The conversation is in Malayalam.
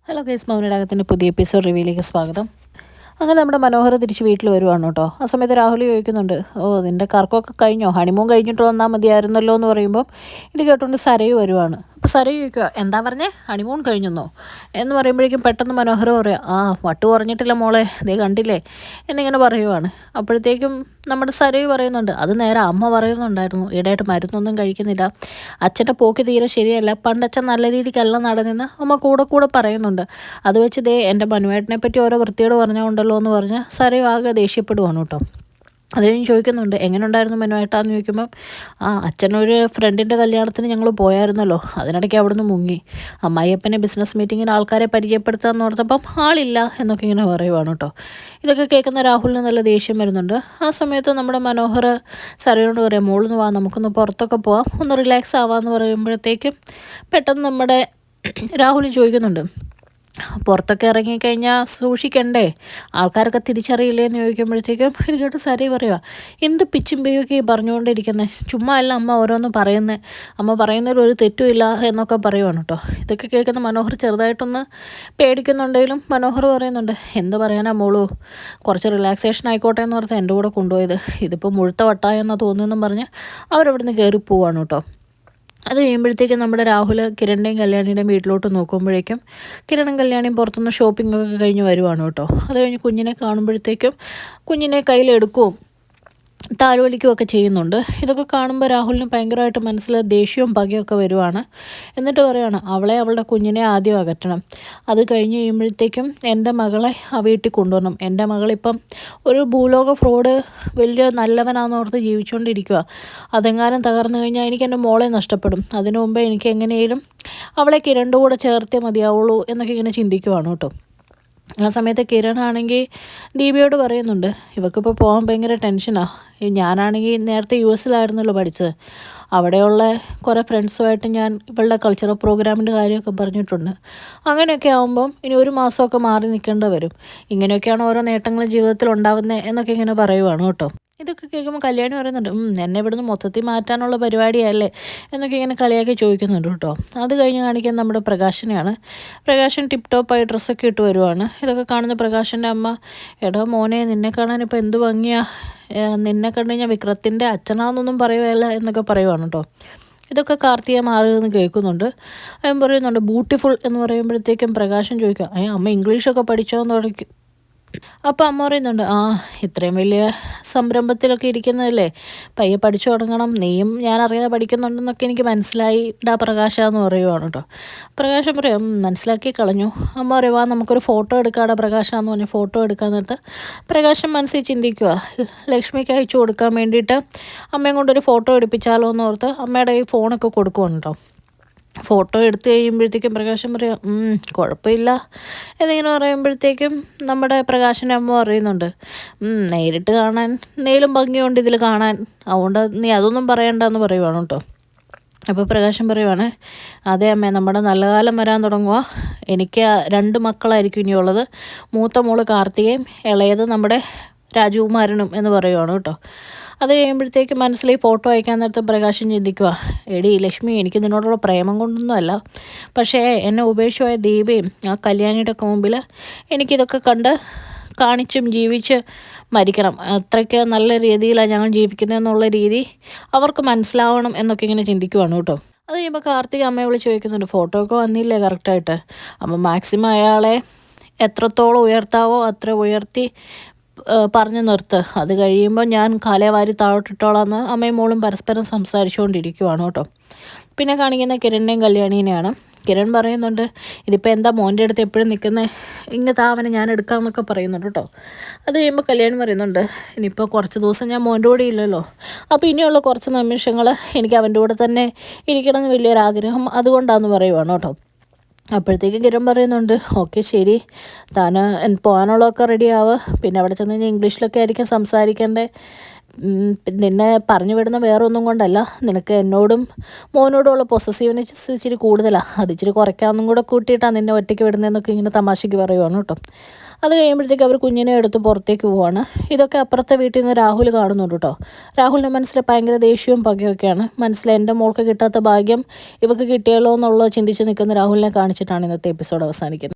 ഹലോ ഗൈസ്, മൗനരാഗത്തിൻ്റെ പുതിയ എപ്പിസോഡ് റിവ്യൂയിലേക്ക് സ്വാഗതം. അങ്ങനെ നമ്മുടെ മനോഹർ തിരിച്ച് വീട്ടിൽ വരുവാണ് കേട്ടോ. ആ സമയത്ത് രാഹുൽ ചോദിക്കുന്നുണ്ട്, നിൻ്റെ കറക്കമൊക്കെ കഴിഞ്ഞോ, ഹണിമൂൺ കഴിഞ്ഞിട്ട് വന്നാൽ മതിയായിരുന്നല്ലോ എന്ന് പറയുമ്പം ഇത് കേട്ടുകൊണ്ട് സരയു വരുവാണ്. അപ്പോൾ സരയു ചോദിക്കുക, എന്താ പറഞ്ഞേ, ഹണിമൂൺ കഴിഞ്ഞെന്നോ എന്ന് പറയുമ്പോഴേക്കും പെട്ടെന്ന് മനോഹർ പറയുക, വട്ട് കുറഞ്ഞിട്ടില്ല മോളെ, ദേ കണ്ടില്ലേ എന്നിങ്ങനെ പറയുവാണ്. അപ്പോഴത്തേക്കും നമ്മുടെ സരയു പറയുന്നുണ്ട്, അത് നേരെ അമ്മ പറയുന്നുണ്ടായിരുന്നു, ഈടായിട്ട് മരുന്നൊന്നും കഴിക്കുന്നില്ല, അച്ഛൻ്റെ പോക്ക് തീരെ ശരിയല്ല, പണ്ടച്ഛൻ നല്ല രീതിക്കല്ല നടന്നെന്ന് അമ്മ കൂടെ കൂടെ പറയുന്നുണ്ട്. അത് വെച്ച് ദേ എൻ്റെ മനുവേട്ടനെ പറ്റി ഓരോ വൃത്തിയോട് പറഞ്ഞുകൊണ്ടല്ലോ എന്ന് പറഞ്ഞ് സരയു ആകെ ദേഷ്യപ്പെടുവാണ് കേട്ടോ. അത് കഴിഞ്ഞ് ചോദിക്കുന്നുണ്ട്, എങ്ങനെ ഉണ്ടായിരുന്നു മെനുവായിട്ടാന്ന് ചോദിക്കുമ്പം, അച്ഛനൊരു ഫ്രണ്ടിൻ്റെ കല്യാണത്തിന് ഞങ്ങൾ പോയായിരുന്നല്ലോ, അതിനിടയ്ക്ക് അവിടുന്ന് മുങ്ങി, അമ്മായിയപ്പനെ ബിസിനസ് മീറ്റിങ്ങിന് ആൾക്കാരെ പരിചയപ്പെടുത്താമെന്ന് ഓർത്തപ്പം ആളില്ല എന്നൊക്കെ ഇങ്ങനെ പറയുവാണ് കേട്ടോ. ഇതൊക്കെ കേൾക്കുന്ന രാഹുലിന് നല്ല ദേഷ്യം വരുന്നുണ്ട്. ആ സമയത്ത് നമ്മുടെ മനോഹർ സരയോട് പറയാം, മോളിന്ന് വാ, നമുക്കൊന്ന് പുറത്തൊക്കെ പോവാം, ഒന്ന് റിലാക്സ് ആവാമെന്ന് പറയുമ്പോഴത്തേക്കും പെട്ടെന്ന് നമ്മുടെ രാഹുൽ ചോദിക്കുന്നുണ്ട്, പുറത്തൊക്കെ ഇറങ്ങിക്കഴിഞ്ഞാൽ സൂക്ഷിക്കണ്ടേ, ആൾക്കാരൊക്കെ തിരിച്ചറിയില്ലേ എന്ന് ചോദിക്കുമ്പോഴത്തേക്കും ഇത് കേട്ട് സരി പറയുക, എന്ത് പിച്ചും പേയൊക്കെ പറഞ്ഞുകൊണ്ടിരിക്കുന്നത്, ചുമ്മാ അല്ല അമ്മ ഓരോന്ന് പറയുന്നത്, അമ്മ പറയുന്നതിൽ ഒരു തെറ്റുമില്ല എന്നൊക്കെ പറയുവാണ് കേട്ടോ. ഇതൊക്കെ കേൾക്കുന്ന മനോഹർ ചെറുതായിട്ടൊന്ന് പേടിക്കുന്നുണ്ടെങ്കിലും മനോഹർ പറയുന്നുണ്ട്, എന്ത് പറയാനാ മോളൂ, കുറച്ച് റിലാക്സേഷൻ ആയിക്കോട്ടെ എന്ന് പറഞ്ഞാൽ എൻ്റെ കൂടെ കൊണ്ടുപോയത്, ഇതിപ്പോൾ മുഴുത്ത വട്ടായെന്നാണ് തോന്നുന്നതെന്നും പറഞ്ഞ് അവരവിടുന്ന് കയറി പോവാണ് കേട്ടോ. അത് കഴിയുമ്പോഴത്തേക്കും നമ്മുടെ രാഹുൽ കിരണിൻ്റെയും കല്യാണിയുടെയും വീട്ടിലോട്ട് നോക്കുമ്പോഴേക്കും കിരണും കല്യാണിയും പുറത്തുനിന്ന് ഷോപ്പിംഗ് ഒക്കെ കഴിഞ്ഞ് വരുവാണ് കേട്ടോ. അത് കഴിഞ്ഞ് കുഞ്ഞിനെ കാണുമ്പോഴത്തേക്കും കുഞ്ഞിനെ കയ്യിലെടുക്കുകയും താലോലിക്കുകയൊക്കെ ചെയ്യുന്നുണ്ട്. ഇതൊക്കെ കാണുമ്പോൾ രാഹുലിന് ഭയങ്കരമായിട്ട് മനസ്സിൽ ദേഷ്യവും പകയൊക്കെ വരുവാണ്. എന്നിട്ട് പറയുകയാണ്, അവളുടെ കുഞ്ഞിനെ ആദ്യം അകറ്റണം, അത് കഴിഞ്ഞ് കഴിയുമ്പോഴത്തേക്കും എൻ്റെ മകളെ ആ വീട്ടിൽ കൊണ്ടുവരണം, എൻ്റെ മകളിപ്പം ഒരു ഭൂലോക ഫ്രോഡ് വലിയ നല്ലവനാണെന്നോർത്ത് ജീവിച്ചുകൊണ്ടിരിക്കുക, അതെങ്ങാനും തകർന്നു കഴിഞ്ഞാൽ എനിക്ക് എൻ്റെ മോളെ നഷ്ടപ്പെടും, അതിനു മുമ്പേ എനിക്ക് എങ്ങനെയും അവളെ കിരണിൻ്റെ കൂടെ ചേർത്തേ മതിയാവുള്ളൂ എന്നൊക്കെ ഇങ്ങനെ ചിന്തിക്കുവാണ് കേട്ടോ. ആ സമയത്ത് കിരണാണെങ്കിൽ ദീപയോട് പറയുന്നുണ്ട്, ഇവക്കിപ്പോൾ പോകാൻ ഭയങ്കര ടെൻഷനാണ്, ഞാനാണെങ്കിൽ നേരത്തെ US പഠിച്ചത്, അവിടെയുള്ള കുറേ ഫ്രണ്ട്സുമായിട്ട് ഞാൻ ഇവളുടെ കൾച്ചറൽ പ്രോഗ്രാമിൻ്റെ കാര്യമൊക്കെ പറഞ്ഞിട്ടുണ്ട്, അങ്ങനെയൊക്കെ ആകുമ്പം ഇനി ഒരു മാസമൊക്കെ മാറി നിൽക്കേണ്ടി വരും, ഇങ്ങനെയൊക്കെയാണ് ഓരോ നേട്ടങ്ങൾ ജീവിതത്തിൽ ഉണ്ടാകുന്നത് എന്നൊക്കെ ഇങ്ങനെ പറയുവാണ് കേട്ടോ. ഇതൊക്കെ കേൾക്കുമ്പോൾ കല്യാണി പറയുന്നുണ്ട്, എന്നെ ഇവിടുന്ന് മൊത്തത്തിൽ മാറ്റാനുള്ള പരിപാടിയല്ലേ എന്നൊക്കെ ഇങ്ങനെ കളിയാക്കി ചോദിക്കുന്നുണ്ട് കേട്ടോ. അത് കഴിഞ്ഞ് കാണിക്കാൻ നമ്മുടെ പ്രകാശനെയാണ്. പ്രകാശൻ ടിപ്പ് ടോപ്പായി ഡ്രസ്സൊക്കെ ഇട്ട് വരുവാണ്. ഇതൊക്കെ കാണുന്ന പ്രകാശൻ്റെ അമ്മ, എടോ മോനെ, നിന്നെ കാണാൻ ഇപ്പോൾ എന്ത് ഭംഗിയാ, നിന്നെ കണ്ടു കഴിഞ്ഞാൽ വിക്രത്തിൻ്റെ അച്ഛനാണെന്നൊന്നും പറയുകയല്ല എന്നൊക്കെ പറയുവാണ് കേട്ടോ. ഇതൊക്കെ കാർത്തിക മാറുമെന്ന് കേൾക്കുന്നുണ്ട്. അവൻ പറയുന്നുണ്ട് ബ്യൂട്ടിഫുൾ എന്ന് പറയുമ്പോഴത്തേക്കും പ്രകാശൻ ചോദിക്കുക, അമ്മ ഇംഗ്ലീഷൊക്കെ പഠിച്ചോന്ന് തുടങ്ങി. അപ്പോൾ അമ്മ പറയുന്നുണ്ട്, ഇത്രയും വലിയ സംരംഭത്തിലൊക്കെ ഇരിക്കുന്നതല്ലേ, പയ്യെ പഠിച്ചു തുടങ്ങണം, നീയും ഞാൻ അറിയാതെ പഠിക്കുന്നുണ്ടെന്നൊക്കെ എനിക്ക് മനസ്സിലായി ഡാ പ്രകാശ എന്ന് പറയുവാണ് കേട്ടോ. പ്രകാശം പറയും, മനസ്സിലാക്കി കളഞ്ഞു. അമ്മ പറയുക, നമുക്കൊരു ഫോട്ടോ എടുക്കാടാ പ്രകാശ എന്ന് പറഞ്ഞ് ഫോട്ടോ എടുക്കാൻ നേരത്ത് പ്രകാശം മനസ്സിൽ ചിന്തിക്കുക, ലക്ഷ്മിക്ക് അയച്ചു കൊടുക്കാൻ വേണ്ടിയിട്ട് അമ്മയും കൊണ്ടൊരു ഫോട്ടോ എടുപ്പിച്ചാലോ എന്ന് ഓർത്ത് അമ്മയുടെ ഈ ഫോണൊക്കെ കൊടുക്കുവാണ് കേട്ടോ. ഫോട്ടോ എടുത്തു കഴിയുമ്പോഴത്തേക്കും പ്രകാശം പറയാം, കുഴപ്പമില്ല എന്നിങ്ങനെ പറയുമ്പോഴത്തേക്കും നമ്മുടെ പ്രകാശൻ്റെ അമ്മ പറയുന്നുണ്ട്, നേരിട്ട് കാണാൻ നേലും ഭംഗിയുണ്ട് ഇതിൽ കാണാൻ, അതുകൊണ്ട് നീ അതൊന്നും പറയണ്ടെന്ന് പറയുവാണ് കേട്ടോ. അപ്പോൾ പ്രകാശം പറയുവാണ്, അതെ അമ്മേ, നമ്മുടെ നല്ല കാലം വരാൻ തുടങ്ങുക, എനിക്ക് 2 മക്കളായിരിക്കും ഇനിയുള്ളത്, മൂത്ത മോള് കാർത്തികയും ഇളയത് നമ്മുടെ രാജകുമാരനും എന്ന് പറയുവാണ് കേട്ടോ. അത് കഴിയുമ്പോഴത്തേക്ക് മനസ്സിൽ ഈ ഫോട്ടോ അയക്കാൻ നേരത്തെ പ്രകാശം ചിന്തിക്കുക, എടി ലക്ഷ്മി, എനിക്ക് നിന്നോടുള്ള പ്രേമം കൊണ്ടൊന്നുമല്ല, പക്ഷേ എന്നെ ഉപേക്ഷിച്ചുപോയ ദീപയും ആ കല്യാണിയുടെ ഒക്കെ മുമ്പിൽ എനിക്കിതൊക്കെ കണ്ട് കാണിച്ചും ജീവിച്ച് മരിക്കണം, അത്രയ്ക്ക് നല്ല രീതിയിലാണ് ഞങ്ങൾ ജീവിക്കുന്നതെന്നുള്ള രീതി അവർക്ക് മനസ്സിലാവണം എന്നൊക്കെ ഇങ്ങനെ ചിന്തിക്കുവാണ് കേട്ടോ. അത് കഴിയുമ്പോൾ കാർത്തിക അമ്മയെ വിളിച്ച് ചോദിക്കുന്നുണ്ട്, ഫോട്ടോ ഒക്കെ വന്നില്ലേ കറക്റ്റായിട്ട്, അപ്പോൾ മാക്സിമം അയാളെ എത്രത്തോളം ഉയർത്താവോ അത്ര ഉയർത്തി പറഞ്ഞു നിർത്ത്, അത് കഴിയുമ്പോൾ ഞാൻ കാലേ വാരി താഴോട്ടിട്ടോളാന്ന് അമ്മയും മോളും പരസ്പരം സംസാരിച്ചുകൊണ്ടിരിക്കുവാണ് കേട്ടോ. പിന്നെ കാണിക്കുന്ന കിരണിനെയും കല്യാണീനെയാണ്. കിരൺ പറയുന്നുണ്ട്, ഇതിപ്പോൾ എന്താ മോൻ്റെ അടുത്ത് എപ്പോഴും നിൽക്കുന്നത്, ഇങ്ങനത്തെ അവനെ ഞാൻ എടുക്കാമെന്നൊക്കെ പറയുന്നുണ്ട് കേട്ടോ. അത് കഴിയുമ്പോൾ കല്യാണി പറയുന്നുണ്ട്, ഇനിയിപ്പോൾ കുറച്ച് ദിവസം ഞാൻ മോൻ്റെ കൂടെ ഇല്ലല്ലോ, അപ്പോൾ ഇനിയുള്ള കുറച്ച് നിമിഷങ്ങൾ എനിക്ക് അവൻ്റെ കൂടെ തന്നെ ഇരിക്കണമെന്ന് വലിയൊരാഗ്രഹം, അതുകൊണ്ടാണെന്ന് പറയുവാണ് കേട്ടോ. അപ്പോഴത്തേക്കും കിരൺ പറയുന്നുണ്ട്, ഓക്കെ ശരി, താൻ പോകാനുള്ളതൊക്കെ റെഡിയാവുക, പിന്നെ അവിടെ ചെന്ന് കഴിഞ്ഞാൽ ഇംഗ്ലീഷിലൊക്കെ ആയിരിക്കും സംസാരിക്കേണ്ടത്, നിന്നെ പറഞ്ഞു വിടുന്ന വേറെ ഒന്നും കൊണ്ടല്ല, നിനക്ക് എന്നോടും മോനോടുമുള്ള പൊസസീവ്നെസ് ഇച്ചിരി കൂടുതലാണ്, അത് ഇച്ചിരി കുറയ്ക്കാമെന്നും കൂടെ കൂട്ടിയിട്ടാണ് നിന്നെ ഒറ്റയ്ക്ക് വിടുന്നതെന്നൊക്കെ ഇങ്ങനെ തമാശയ്ക്ക് പറയുവാണ് കേട്ടോ. അത് കഴിയുമ്പോഴത്തേക്ക് അവർ കുഞ്ഞിനെ എടുത്ത് പുറത്തേക്ക് പോവാണ്. ഇതൊക്കെ അപ്പുറത്തെ വീട്ടിൽ നിന്ന് രാഹുൽ കാണുന്നുണ്ട് കേട്ടോ. രാഹുലിൻ്റെ മനസ്സിൽ ഭയങ്കര ദേഷ്യവും പകയൊക്കെയാണ്. മനസ്സിൽ എൻ്റെ മോൾക്ക് കിട്ടാത്ത ഭാഗ്യം ഇവക്ക് കിട്ടിയല്ലോ എന്നുള്ളത് ചിന്തിച്ച് നിൽക്കുന്ന രാഹുലിനെ കാണിച്ചിട്ടാണ് ഇന്നത്തെ എപ്പിസോഡ് അവസാനിക്കുന്നത്.